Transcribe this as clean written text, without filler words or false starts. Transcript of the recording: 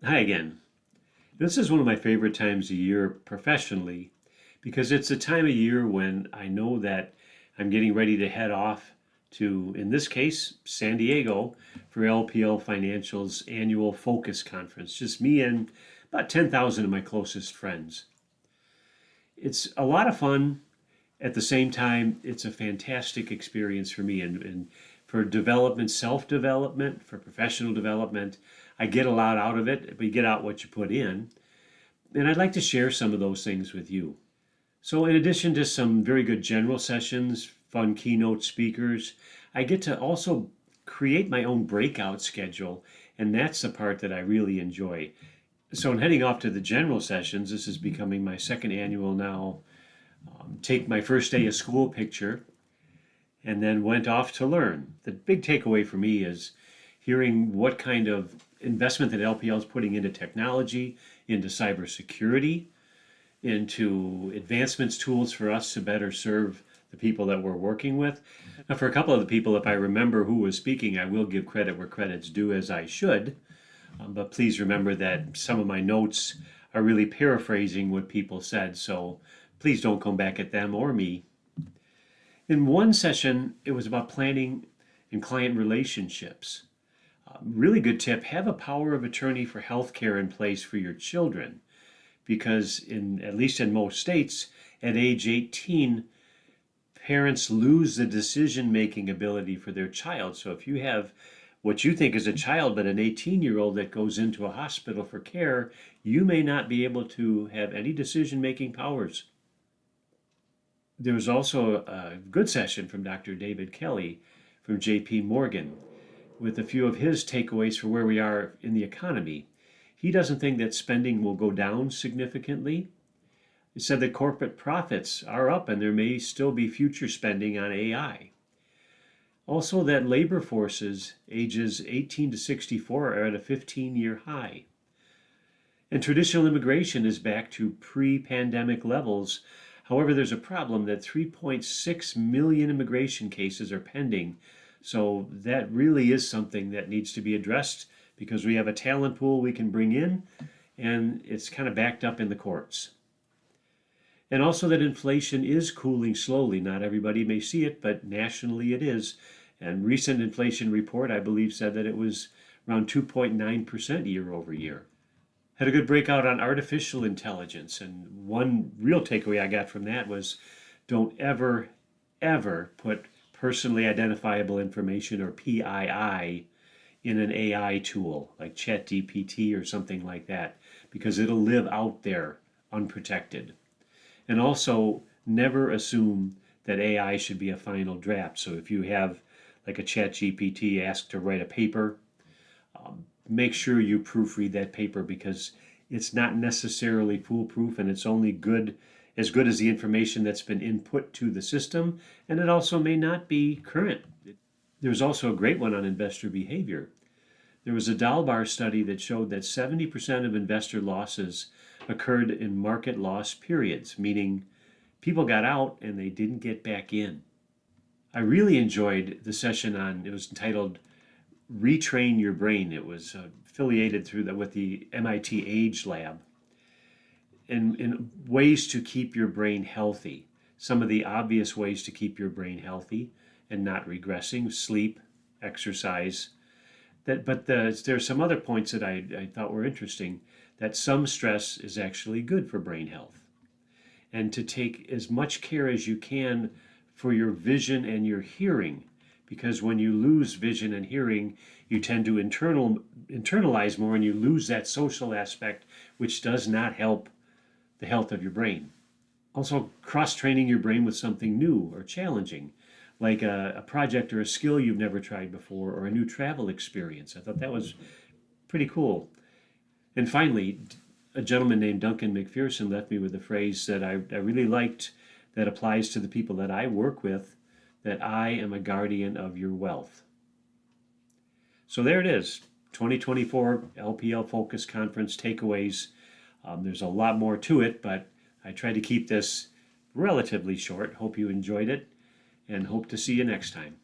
Hi again. This is one of my favorite times of year professionally because it's a time of year when I know that I'm getting ready to head off to, in this case, San Diego for LPL Financial's annual Focus Conference. Just me and about 10,000 of my closest friends. It's a lot of fun. At the same time, it's a fantastic experience for me and for development, self-development, for professional development. I get a lot out of it, but you get out what you put in. And I'd like to share some of those things with you. So, in addition to some very good general sessions, fun keynote speakers, I get to also create my own breakout schedule, and that's the part that I really enjoy. So, in heading off to the general sessions, this is becoming my second annual now. Take my first day of school picture, and then went off to learn. The big takeaway for me is hearing what kind of investment that LPL is putting into technology, into cybersecurity, into advancements tools for us to better serve the people that we're working with. Now, for a couple of the people, if I remember who was speaking, I will give credit where credit's due, as I should. But please remember that some of my notes are really paraphrasing what people said, so please don't come back at them or me. In one session, it was about planning and client relationships. Really good tip, have a power of attorney for healthcare in place for your children because at least in most states, at age 18, parents lose the decision-making ability for their child. So if you have what you think is a child, but an 18-year-old that goes into a hospital for care, you may not be able to have any decision-making powers. There was also a good session from Dr. David Kelly from JP Morgan with a few of his takeaways for where we are in the economy. He doesn't think that spending will go down significantly. He said that corporate profits are up and there may still be future spending on AI. Also, that labor forces ages 18 to 64 are at a 15-year high. And traditional immigration is back to pre-pandemic levels. However, there's a problem that 3.6 million immigration cases are pending. So that really is something that needs to be addressed because we have a talent pool we can bring in and it's kind of backed up in the courts. And also that inflation is cooling slowly. Not everybody may see it, but nationally it is. And recent inflation report, I believe, said that it was around 2.9% year over year. Had a good breakout on artificial intelligence. And one real takeaway I got from that was don't ever, ever put personally identifiable information or PII in an AI tool like ChatGPT or something like that because it'll live out there unprotected. And also never assume that AI should be a final draft. So if you have like a ChatGPT asked to write a paper, make sure you proofread that paper because it's not necessarily foolproof and it's only good as the information that's been input to the system, and it also may not be current. There's also a great one on investor behavior. There was a Dalbar study that showed that 70% of investor losses occurred in market loss periods, meaning people got out and they didn't get back in. I really enjoyed the session it was entitled Retrain Your Brain. It was affiliated with the MIT Age Lab. In ways to keep your brain healthy. Some of the obvious ways to keep your brain healthy and not regressing: sleep, exercise. But there's some other points that I thought were interesting. That some stress is actually good for brain health, and to take as much care as you can for your vision and your hearing, because when you lose vision and hearing, you tend to internalize more, and you lose that social aspect, which does not help the health of your brain. Also, cross-training your brain with something new or challenging, like a project or a skill you've never tried before, or a new travel experience. I thought that was pretty cool. And finally, a gentleman named Duncan McPherson left me with a phrase that I really liked that applies to the people that I work with, that I am a guardian of your wealth. So there it is, 2024 LPL Focus Conference takeaways. There's a lot more to it, but I tried to keep this relatively short. Hope you enjoyed it and hope to see you next time.